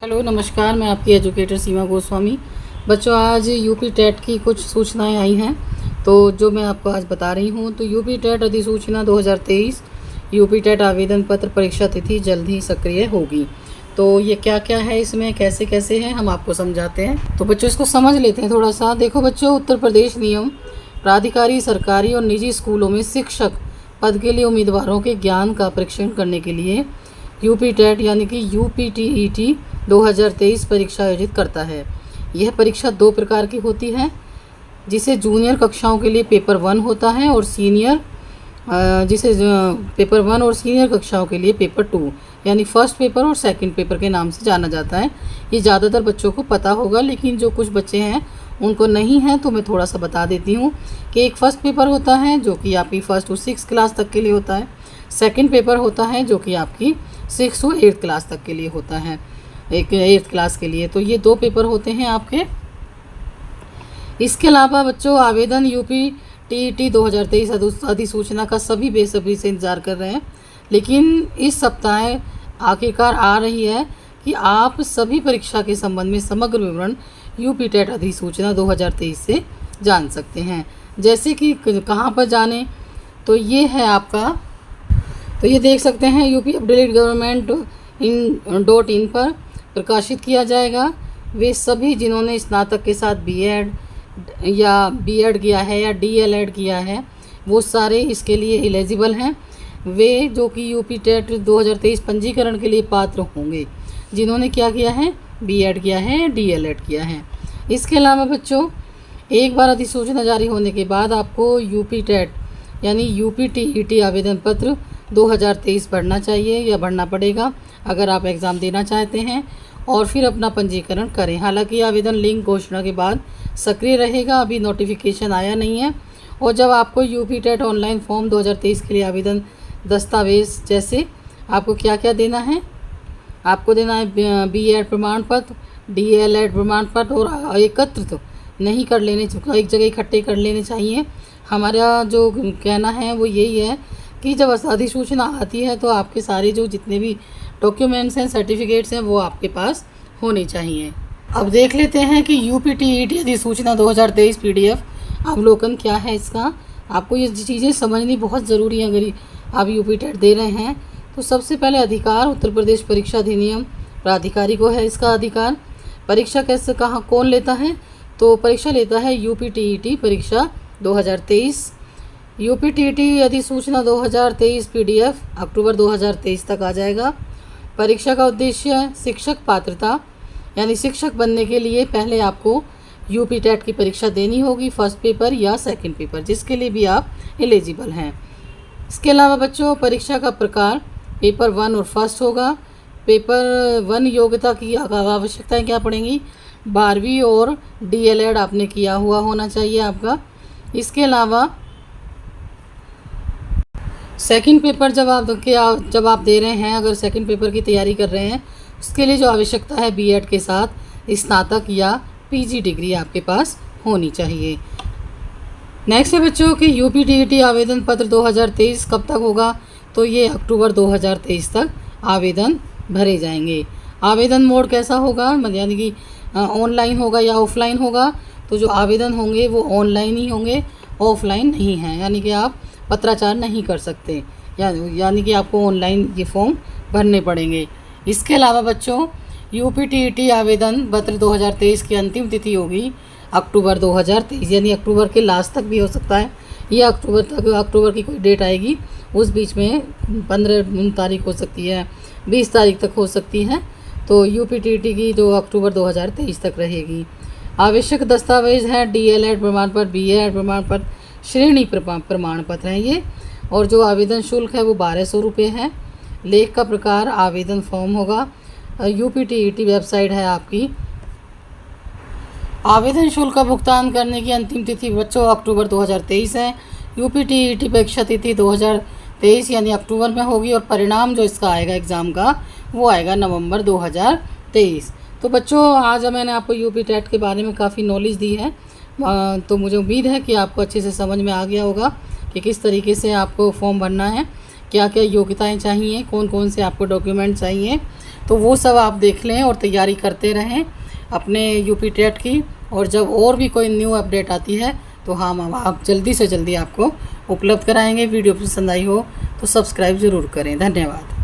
Hello नमस्कार, मैं आपकी एजुकेटर सीमा गोस्वामी। बच्चों, आज यूपी टेट की कुछ सूचनाएं आई हैं तो जो मैं आपको आज बता रही हूं। तो यूपी टेट अधिसूचना 2023 यूपी टेट आवेदन पत्र परीक्षा तिथि जल्द ही सक्रिय होगी। तो ये क्या क्या है, इसमें कैसे कैसे है, हम आपको समझाते हैं। तो बच्चों इसको समझ लेते हैं थोड़ा सा। देखो बच्चों, उत्तर प्रदेश नियम प्राधिकारी सरकारी और निजी स्कूलों में शिक्षक पद के लिए उम्मीदवारों के ज्ञान का परीक्षण करने के लिए यूपी टेट यानी कि यूपीटीईटी 2023 परीक्षा आयोजित करता है। यह परीक्षा दो प्रकार की होती है, जिसे जूनियर कक्षाओं के लिए पेपर 1 होता है और पेपर 1 और सीनियर कक्षाओं के लिए पेपर 2 यानी फर्स्ट पेपर और सेकंड पेपर के नाम से जाना जाता है। ये ज़्यादातर बच्चों को पता होगा, लेकिन जो कुछ बच्चे हैं उनको नहीं है, तो मैं थोड़ा सा बता देती हूँ कि एक फर्स्ट पेपर होता है जो कि आपकी फर्स्ट टू 6 क्लास तक के लिए होता है। सेकंड पेपर होता है जो कि आपकी 6 टू 8 क्लास तक के लिए होता है, एक 8th क्लास के लिए। तो ये 2 पेपर होते हैं आपके। इसके अलावा बच्चों, आवेदन यूपीटीईटी 2023 अधिसूचना का सभी बेसब्री से इंतज़ार कर रहे हैं, लेकिन इस सप्ताह आखिरकार आ रही है कि आप सभी परीक्षा के संबंध में समग्र विवरण यूपी टेट अधिसूचना 2023 से जान सकते हैं। जैसे कि कहाँ पर जाने, तो ये है आपका, तो ये देख सकते हैं यूपी अपडेटेड गवर्नमेंट in पर प्रकाशित किया जाएगा। वे सभी जिन्होंने स्नातक के साथ बीएड किया है या डीएलएड किया है, वो सारे इसके लिए एलिजिबल हैं। वे जो कि यूपी टेट 2023 पंजीकरण के लिए पात्र होंगे, जिन्होंने क्या किया है, बीएड किया है, डीएलएड किया है। इसके अलावा बच्चों, एक बार अधिसूचना जारी होने के बाद आपको यूपी टेट यानी यूपीटीईटी आवेदन पत्र 2023 भरना चाहिए या भरना पड़ेगा अगर आप एग्ज़ाम देना चाहते हैं, और फिर अपना पंजीकरण करें। हालांकि आवेदन लिंक घोषणा के बाद सक्रिय रहेगा, अभी नोटिफिकेशन आया नहीं है। और जब आपको यूपी टेट ऑनलाइन फॉर्म 2023 के लिए आवेदन दस्तावेज़, जैसे आपको क्या क्या देना है, आपको देना है बीएड प्रमाण पत्र, डीएलएड प्रमाण पत्र, और एकत्रित नहीं कर लेने, एक जगह इकट्ठे कर लेने चाहिए। हमारा जो कहना है वो यही है कि जब अधिसूचना आती है तो आपके सारे जो जितने भी डॉक्यूमेंट्स हैं, सर्टिफिकेट्स हैं, वो आपके पास होने चाहिए। अब देख लेते हैं कि यूपीटीईटी अधिसूचना 2023 पीडीएफ अवलोकन क्या है इसका। आपको ये चीज़ें समझनी बहुत ज़रूरी है अगर आप यूपी टेट दे रहे हैं। तो सबसे पहले अधिकार उत्तर प्रदेश परीक्षा अधिनियम प्राधिकारी को है इसका अधिकार। परीक्षा कैसे कहाँ कौन लेता है, तो परीक्षा लेता है यूपीटीईटी परीक्षा 2023। यूपीटीईटी अधिसूचना 2023 पीडीएफ अक्टूबर 2023 तक आ जाएगा। परीक्षा का उद्देश्य शिक्षक पात्रता यानी शिक्षक बनने के लिए पहले आपको यूपी टेट की परीक्षा देनी होगी, फर्स्ट पेपर या सेकंड पेपर, जिसके लिए भी आप एलिजिबल हैं। इसके अलावा बच्चों, परीक्षा का प्रकार पेपर 1 और फर्स्ट होगा। पेपर 1 योग्यता की आवश्यकताएं क्या पड़ेंगी, 12वीं और डीएलएड आपने किया हुआ होना चाहिए आपका। इसके अलावा सेकंड पेपर जब आप दे रहे हैं, अगर सेकंड पेपर की तैयारी कर रहे हैं, उसके लिए जो आवश्यकता है बीएड के साथ स्नातक या पीजी डिग्री आपके पास होनी चाहिए। नेक्स्ट है बच्चों कि यूपीटीईटी आवेदन पत्र 2023 कब तक होगा, तो ये अक्टूबर 2023 तक आवेदन भरे जाएंगे। आवेदन मोड कैसा होगा, यानी कि ऑनलाइन होगा या ऑफलाइन होगा, तो जो आवेदन होंगे वो ऑनलाइन ही होंगे, ऑफलाइन नहीं है, यानी कि आप पत्राचार नहीं कर सकते, यानी कि आपको ऑनलाइन ये फॉर्म भरने पड़ेंगे। इसके अलावा बच्चों, यूपीटीईटी आवेदन पत्र 2023 की अंतिम तिथि होगी अक्टूबर 2023, यानी अक्टूबर के लास्ट तक भी हो सकता है, या अक्टूबर की कोई डेट आएगी उस बीच में 15 तारीख हो सकती है, 20 तारीख तक हो सकती है। तो यूपीटीईटी की जो अक्टूबर 2023 तक रहेगी। आवश्यक दस्तावेज हैं डीएलएड प्रमाण पत्र, बीएड प्रमाण पत्र, श्रेणी प्रमाण पत्र हैं ये। और जो आवेदन शुल्क है वो 1200 रुपये है। लेख का प्रकार आवेदन फॉर्म होगा। यूपीटीईटी वेबसाइट है आपकी। आवेदन शुल्क का भुगतान करने की अंतिम तिथि बच्चों अक्टूबर 2023 है। यूपीटीईटी परीक्षा तिथि 2023 यानी अक्टूबर में होगी, और परिणाम जो इसका आएगा एग्ज़ाम का वो आएगा नवंबर 2023। तो बच्चों, आज मैंने आपको यूपी टेट के बारे में काफ़ी नॉलेज दी है, तो मुझे उम्मीद है कि आपको अच्छे से समझ में आ गया होगा कि किस तरीके से आपको फॉर्म भरना है, क्या क्या योग्यताएं चाहिए, कौन कौन से आपको डॉक्यूमेंट चाहिए, तो वो सब आप देख लें और तैयारी करते रहें अपने यूपी टेट की। और जब और भी कोई न्यू अपडेट आती है तो हम आप जल्दी से जल्दी आपको उपलब्ध कराएंगे। वीडियो पसंद आई हो तो सब्सक्राइब ज़रूर करें। धन्यवाद।